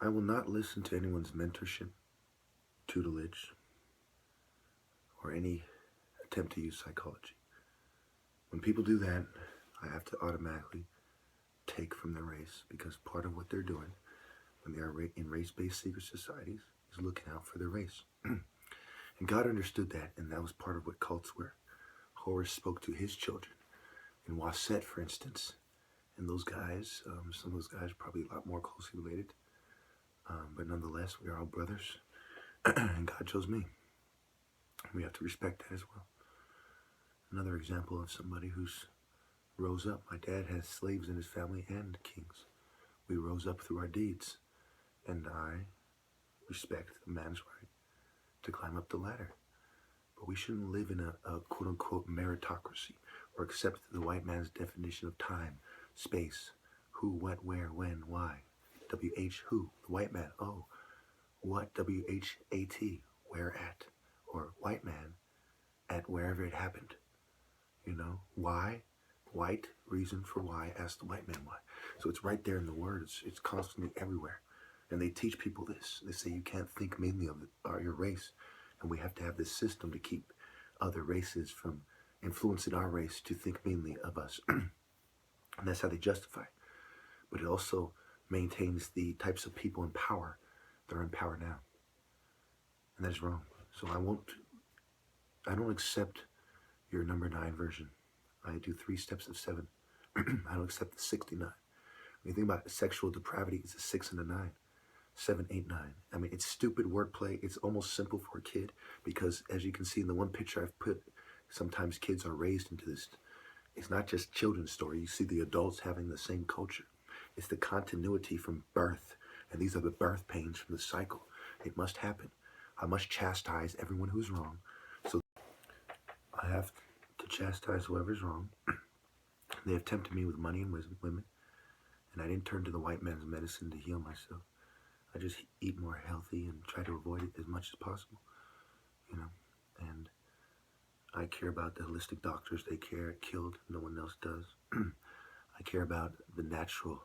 I will not listen to anyone's mentorship, tutelage, or any attempt to use psychology. When people do that, I have to automatically take from their race, because part of what they're doing when they are in race-based secret societies is looking out for their race. And God understood that, and that was part of what cults were. Horus spoke to his children. In Waset, for instance, and those guys, some of those guys are probably a lot more closely related, but nonetheless, we are all brothers, and God chose me. We have to respect that as well. Another example of somebody who's rose up. My dad has slaves in his family and kings. We rose up through our deeds, and I respect a man's right to climb up the ladder. But we shouldn't live in a quote-unquote meritocracy or accept the white man's definition of time, space, who, what, where, when, why. W-H, who, the white man. Oh, what, W-H-A-T, where at, or white man at wherever it happened. You know, why, white, reason for why, ask the white man why. So it's right there in the words. It's constantly everywhere. And they teach people this. They say you can't think mainly of your race. And we have to have this system to keep other races from influencing our race to think mainly of us. And that's how they justify it. But it also maintains the types of people in power that are in power now. And that is wrong. So I don't accept your number 9 version. I do 3 steps of 7. I don't accept the 69. When you think about sexual depravity, it's a 6 and a 9. 7, 8, 9. I mean, it's stupid wordplay. It's almost simple for a kid because, as you can see in the one picture I've put, sometimes kids are raised into this. It's not just children's story. You see the adults having the same culture. It's the continuity from birth, and these are the birth pains from the cycle. It must happen. I must chastise everyone who's wrong. So I have to chastise whoever's wrong. They have tempted me with money and women, and I didn't turn to the white man's medicine to heal myself. I just eat more healthy and try to avoid it as much as possible, you know. And I care about the holistic doctors. They care killed. No one else does. I care about the natural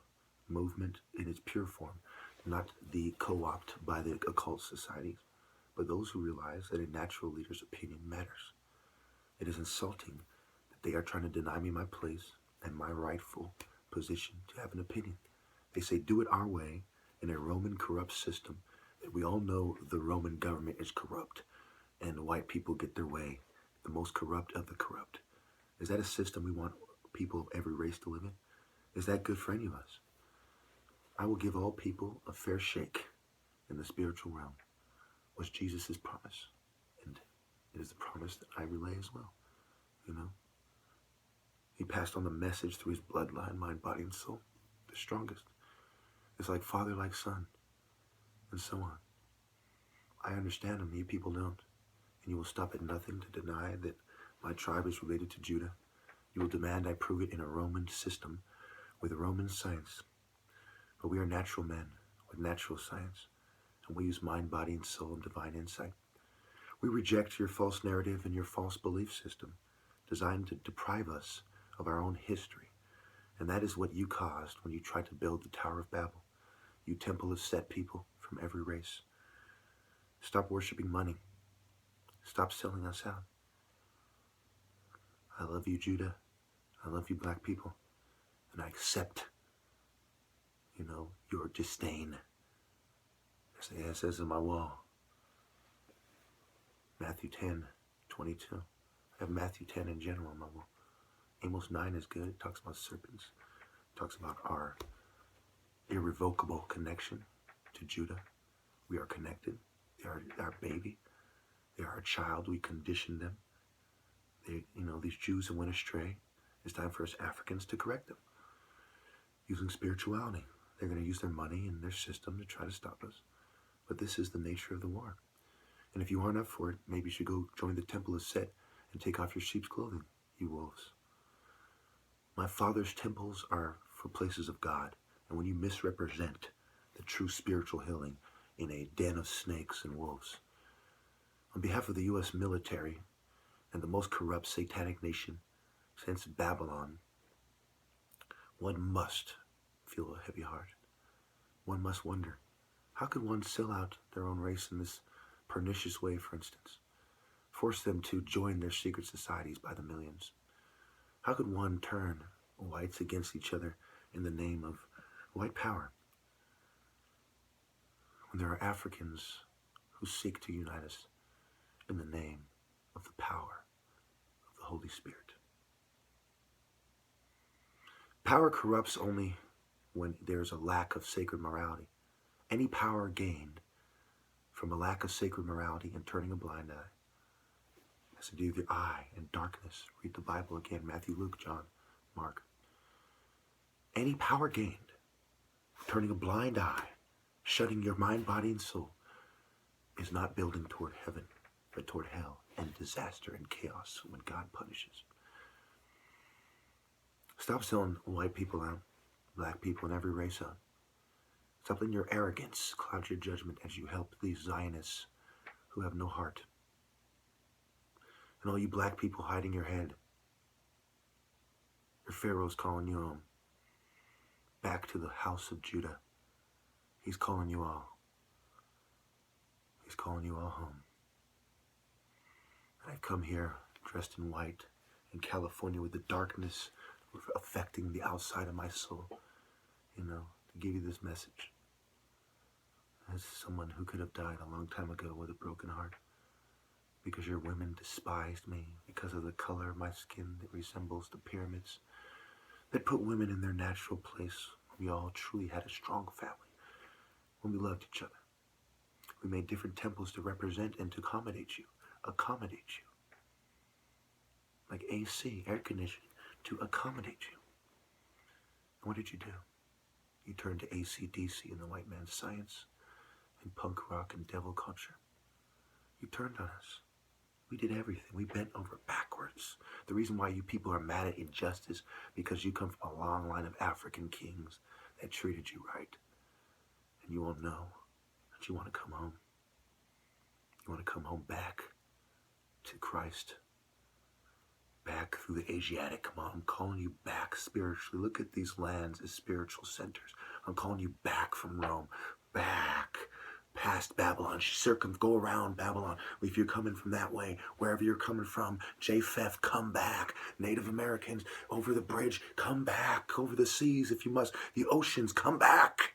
movement in its pure form, not the co-opt by the occult societies, but those who realize that a natural leader's opinion matters. It is insulting that they are trying to deny me my place and my rightful position to have an opinion. They say, do it our way in a Roman corrupt system that we all know the Roman government is corrupt and white people get their way, the most corrupt of the corrupt. Is that a system we want people of every race to live in? Is that good for any of us? I will give all people a fair shake in the spiritual realm, was Jesus' promise. And it is the promise that I relay as well, you know. He passed on the message through his bloodline, mind, body, and soul, the strongest. It's like father, like son, and so on. I understand him, you people don't. And you will stop at nothing to deny that my tribe is related to Judah. You will demand I prove it in a Roman system with Roman science. But we are natural men with natural science, and we use mind, body, and soul and divine insight. We reject your false narrative and your false belief system designed to deprive us of our own history. And that is what you caused when you tried to build the Tower of Babel. You temple of set people from every race. Stop worshiping money. Stop selling us out. I love you, Judah. I love you, black people. And I accept, you know, your disdain. As it says on my wall. Matthew 10:22. I have Matthew 10 in general on my wall. Amos 9 is good. It talks about serpents. It talks about our irrevocable connection to Judah. We are connected. They are our baby. They are our child. We conditioned them. They, you know, these Jews that went astray. It's time for us Africans to correct them. Using spirituality. They're going to use their money and their system to try to stop us. But this is the nature of the war. And if you aren't up for it, maybe you should go join the temple of Set and take off your sheep's clothing, you wolves. My father's temples are for places of God. And when you misrepresent the true spiritual healing in a den of snakes and wolves, on behalf of the U.S. military and the most corrupt satanic nation since Babylon, one must feel a heavy heart. One must wonder, How could one sell out their own race in this pernicious way, for instance? Force them to join their secret societies by the millions? How could one turn whites against each other in the name of white power when there are Africans who seek to unite us in the name of the power of the Holy Spirit? Power corrupts only when there's a lack of sacred morality. Any power gained from a lack of sacred morality and turning a blind eye has to do with your eye and darkness. Read the Bible again, Matthew, Luke, John, Mark. Any power gained, turning a blind eye, shutting your mind, body, and soul, is not building toward heaven, but toward hell and disaster and chaos when God punishes. Stop selling white people out, black people, and every race out. Stop letting your arrogance cloud your judgment as you help these Zionists who have no heart. And all you black people hiding your head, your Pharaoh's calling you home, back to the house of Judah. He's calling you all. He's calling you all home. And I've come here dressed in white in California with the darkness affecting the outside of my soul, to give you this message. As someone who could have died a long time ago with a broken heart, because your women despised me because of the color of my skin that resembles the pyramids that put women in their natural place. We all truly had a strong family when we loved each other. We made different temples to represent and to accommodate you. Like AC, air conditioning, to accommodate you. And what did you do? You turned to AC/DC and the white man's science and punk rock and devil culture. You turned on us. We did everything. We bent over backwards. The reason why you people are mad at injustice, because you come from a long line of African kings that treated you right. And you all know that you want to come home. You want to come home back to Christ. Back through the Asiatic. Come on, I'm calling you back spiritually. Look at these lands as spiritual centers. I'm calling you back from Rome. Back past Babylon. Go around Babylon. If you're coming from that way, wherever you're coming from, Japheth, come back. Native Americans, over the bridge, come back. Over the seas, if you must. The oceans, come back.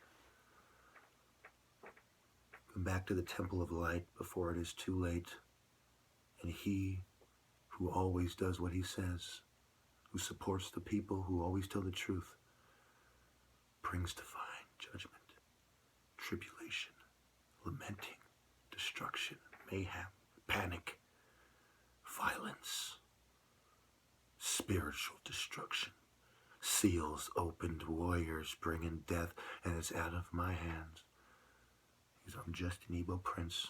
Come back to the temple of light before it is too late. And he who always does what he says, who supports the people, who always tell the truth, brings divine judgment, tribulation, lamenting, destruction, mayhem, panic, violence, spiritual destruction, seals opened, warriors bringing death, and it's out of my hands. Because I'm just an Igbo prince,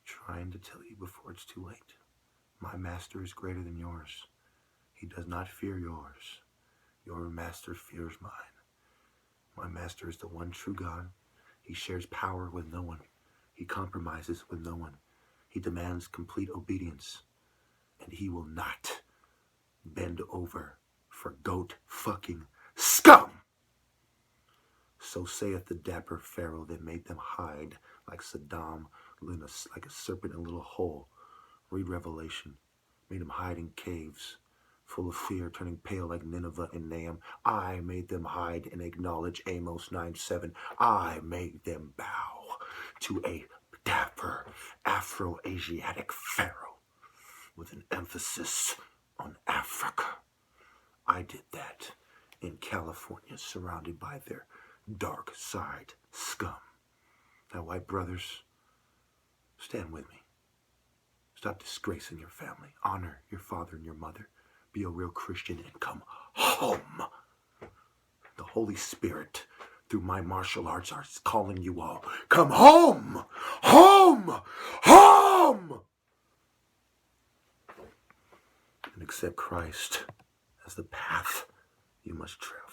trying to tell you before it's too late. My master is greater than yours. He does not fear yours. Your master fears mine. My master is the one true God. He shares power with no one. He compromises with no one. He demands complete obedience. And he will not bend over for goat fucking scum. So saith the dapper Pharaoh that made them hide like Saddam, like a serpent in a little hole. Read Revelation. Made them hide in caves, full of fear, turning pale like Nineveh and Nahum. I made them hide and acknowledge Amos 9:7. I made them bow to a dapper Afro-Asiatic Pharaoh with an emphasis on Africa. I did that in California, surrounded by their dark side scum. Now, white brothers, stand with me. Stop disgracing your family. Honor your father and your mother. Be a real Christian and come home. The Holy Spirit, through my martial arts, are calling you all. Come home! Home! Home! And accept Christ as the path you must travel.